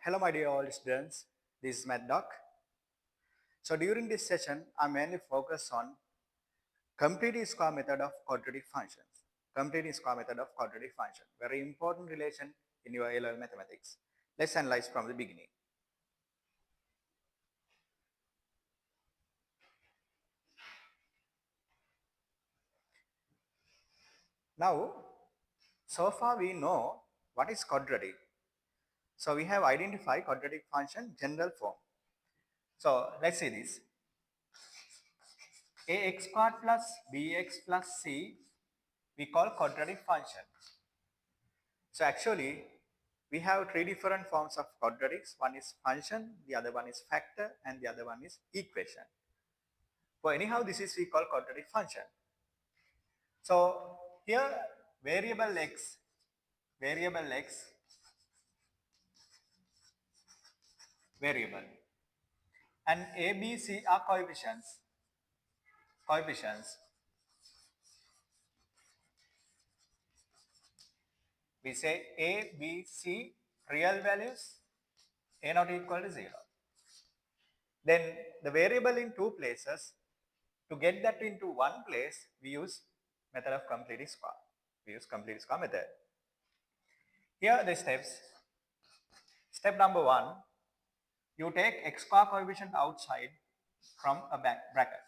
Hello my dear all students, this is MathDOC. So during this session, I mainly focus on complete square method of quadratic functions. Complete square method of quadratic function, very important relation in your A-level mathematics. Let's analyze from the beginning. Now, so far we know what is quadratic. So we have identified quadratic function general form. So let's see this. Ax squared plus bx plus c we call quadratic function. So actually we have three different forms of quadratics. One is function, the other one is factor, and the other one is equation. So anyhow, this is we call quadratic function. So here variable x, variable, and a, b, c are coefficients. We say a, b, c real values, a not equal to 0. Then the variable in two places, to get that into one place, we use method of complete square. We use complete square method. Here are the steps. Step number 1, you take x square coefficient outside from a bracket.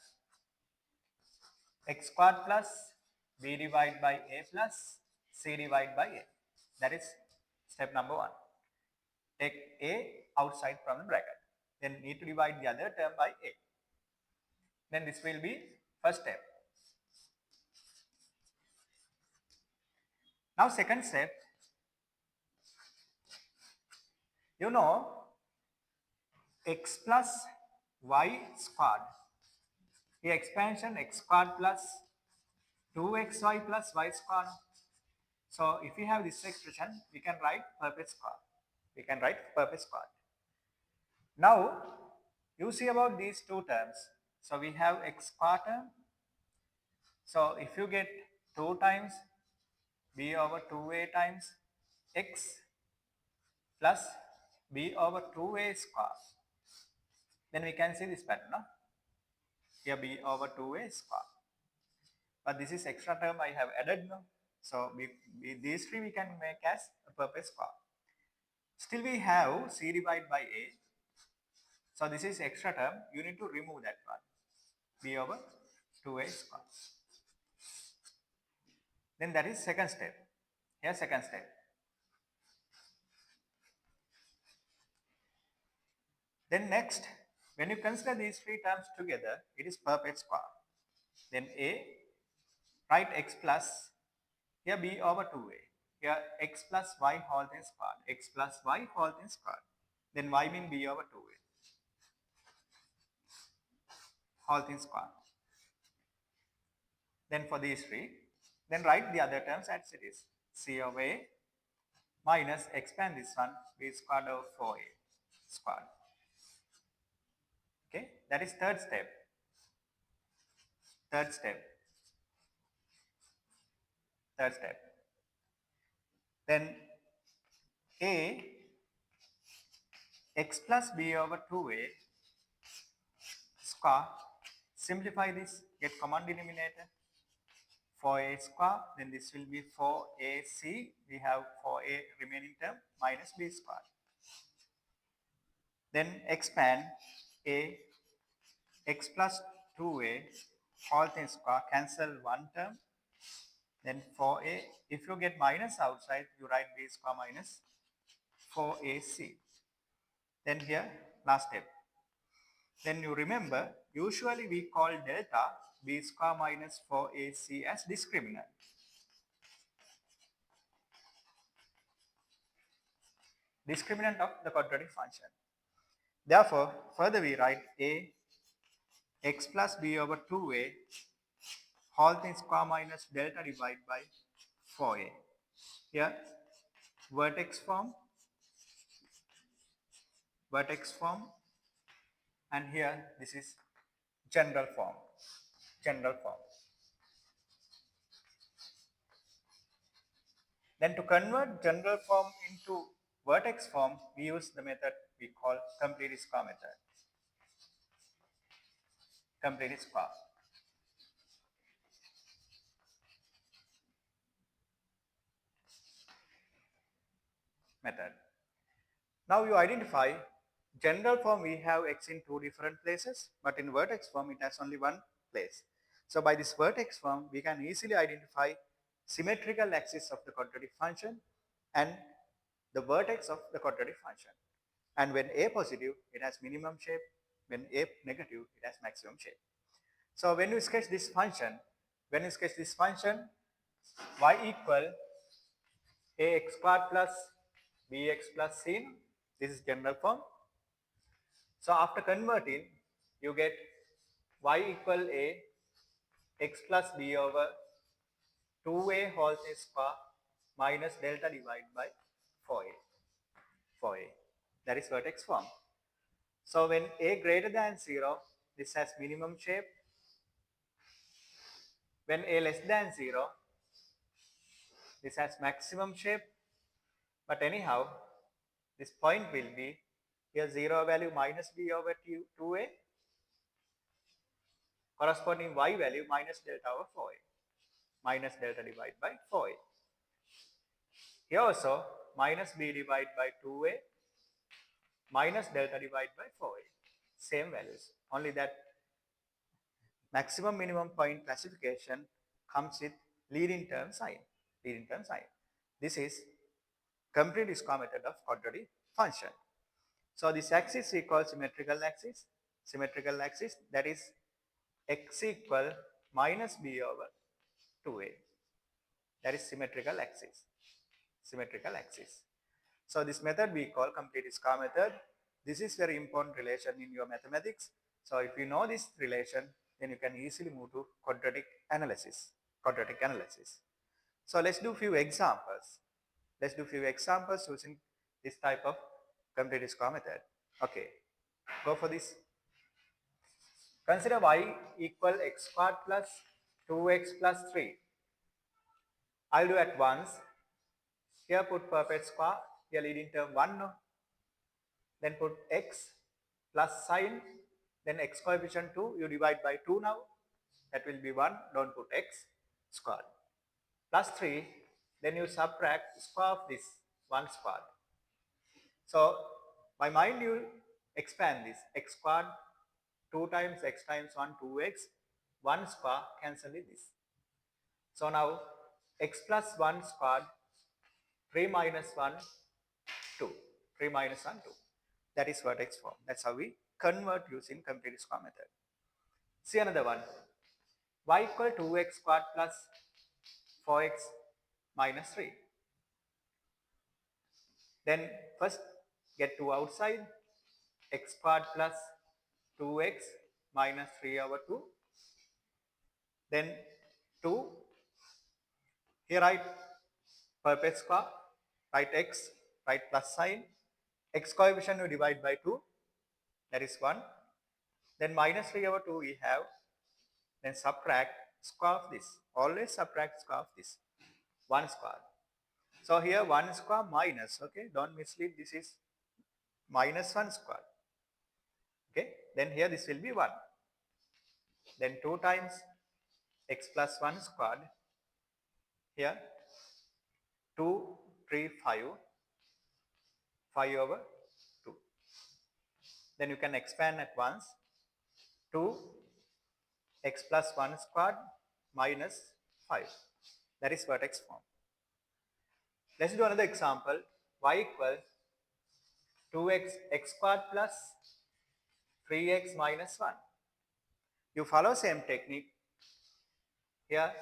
X squared plus b divided by a plus c divided by a. That is step number 1. Take a outside from the bracket. Then need to divide the other term by a. Then this will be first step. Now second step, you know x plus y squared. The expansion x squared plus 2xy plus y squared. So if we have this expression, we can write perfect square. Now you see about these two terms. So we have x squared term. So if you get 2 times b over 2a times x plus b over 2a square, then we can see this pattern. No? Here b over 2a square. But this is extra term I have added. No? So these three we can make as a perfect square. Still we have c divided by a. So this is extra term. You need to remove that part. B over 2a square. Then that is second step. Here second step. Then next, when you consider these three terms together, it is perfect square. Then a, write x plus, here b over 2a. Here x plus y whole thing squared. X plus y whole thing squared. Then y mean b over 2a. Whole thing squared. Then for these three, then write the other terms as it is. C over a minus expand this one, b squared over 4a squared. Okay, that is third step. Then a x plus b over 2a square, simplify this, get common denominator, 4a square, then this will be 4ac, we have 4a remaining term minus b square. Then expand a x plus 2a whole thing square, cancel one term, then 4a, if you get minus outside, you write b square minus 4ac. Then here, last step. Then you remember, usually we call delta b square minus 4ac as discriminant. Discriminant of the quadratic function. Therefore, further we write a x plus b over 2a whole thing square minus delta divided by 4a. Here, vertex form, and here this is general form. Then to convert general form into vertex form, we use the method we call complete square method. Complete square. Method. Now you identify general form we have x in two different places, but in vertex form it has only one place. So by this vertex form we can easily identify symmetrical axis of the quadratic function and the vertex of the quadratic function. And when a positive, it has minimum shape. When a negative, it has maximum shape. So when you sketch this function, y equal ax squared plus bx plus c. This is general form. So after converting, you get y equal a x plus b over 2a whole square minus delta divided by 4a. 4a. That is vertex form. So when a greater than 0, this has minimum shape. When a less than 0, this has maximum shape. But anyhow, this point will be here 0 value minus b over 2a, corresponding y value minus delta over 4a, minus delta divided by 4a. Here also minus b divided by 2a minus delta divided by 4a. Same values, only that maximum minimum point classification comes with leading term sign. Leading term sign. This is complete square method of quadratic function. So this axis we call symmetrical axis. Symmetrical axis, that is x equal minus b over 2a. That is symmetrical axis. Symmetrical axis. So this method we call complete square method. This is very important relation in your mathematics. So if you know this relation, then you can easily move to quadratic analysis. Quadratic analysis. So let's do few examples. Let's do few examples using this type of complete square method. Okay, go for this. Consider y equal x squared plus 2x plus 3. I'll do at once. Here put perfect square, here leading term 1, no? Then put x plus sign, then x coefficient 2, you divide by 2 now, that will be 1, don't put x squared. Plus 3, then you subtract square of this 1 squared. So by mind you expand this, x squared 2 times x times 1, 2x, 1 square cancel with this. So now x plus 1 squared, 3 minus 1, 2. 3 minus 1, 2. That is vertex form. That's how we convert using complete square method. See another one. Y equal 2x squared plus 4x minus 3. Then first get 2 outside. X squared plus 2x minus 3 over 2. Then 2. Here write perfect square. Write x. Write plus sign. X coefficient you divide by 2. That is 1. Then minus 3 over 2 we have. Then subtract square of this. Always subtract square of this. 1 square. So here 1 square minus. Okay. Don't mislead. This is minus 1 square. Okay. Then here this will be 1. Then 2 times x plus 1 squared. Here 2, 3, 5. 5 over 2. Then you can expand at once. 2 x plus 1 squared minus 5. That is vertex form. Let's do another example. Y equal 2x x squared plus 3x minus 1. You follow same technique. Here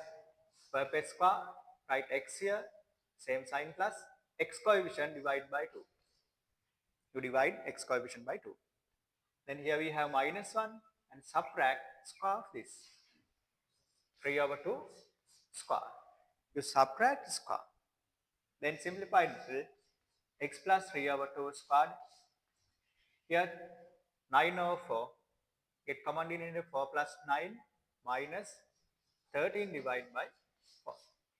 perfect square, write x here, same sign plus x coefficient divided by 2. You divide x coefficient by 2. Then here we have minus 1 and subtract square of this. 3 over 2 square. You subtract square. Then simplify it. X plus 3 over 2 squared. Here 9 over 4. Get common denominator 4 plus 9 minus 13 divided by 4.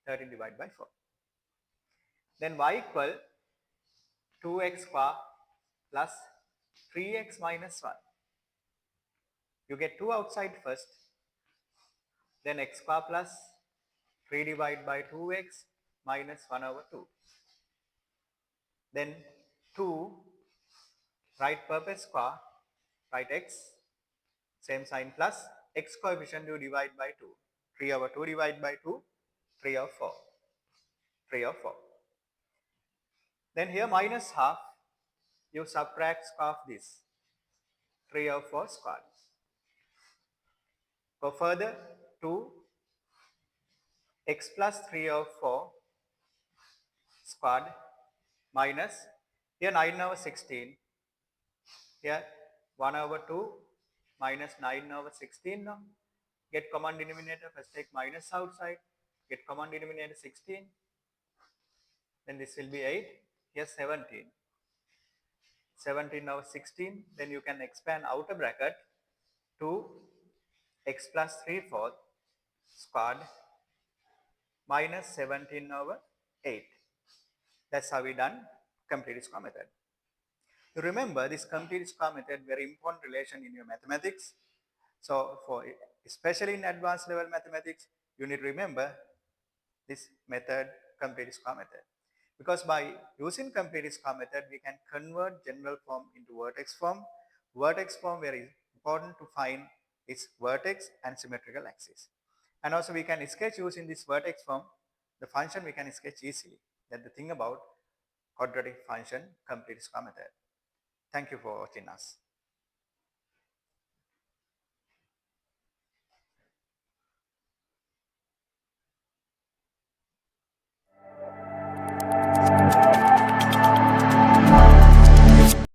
13 divided by 4. Then y equal 2x square plus 3x minus 1. You get 2 outside first, then x square plus 3 divided by 2x minus 1 over 2. Then 2, write purpose square, write x, same sign plus x coefficient you divide by 2. 3 over 2 divided by 2, 3 over 4. 3 over 4. Then here minus half, you subtract square of this. 3 over 4 squared. Go further, 2 x plus 3 over 4 squared minus, here 9 over 16, here 1 over 2 minus 9 over 16 now. Get common denominator, first take minus outside, get common denominator 16, then this will be 8, here 17. 17 over 16, then you can expand outer bracket to x plus 3 fourth squared minus 17 over 8. That's how we done complete square method. You remember this complete square method, very important relation in your mathematics. So for especially in advanced level mathematics, you need to remember this method, complete square method. Because by using complete square method, we can convert general form into vertex form. Vertex form very important to find its vertex and symmetrical axis. And also we can sketch using this vertex form, the function we can sketch easily. That's the thing about quadratic function complete square method. Thank you for watching us.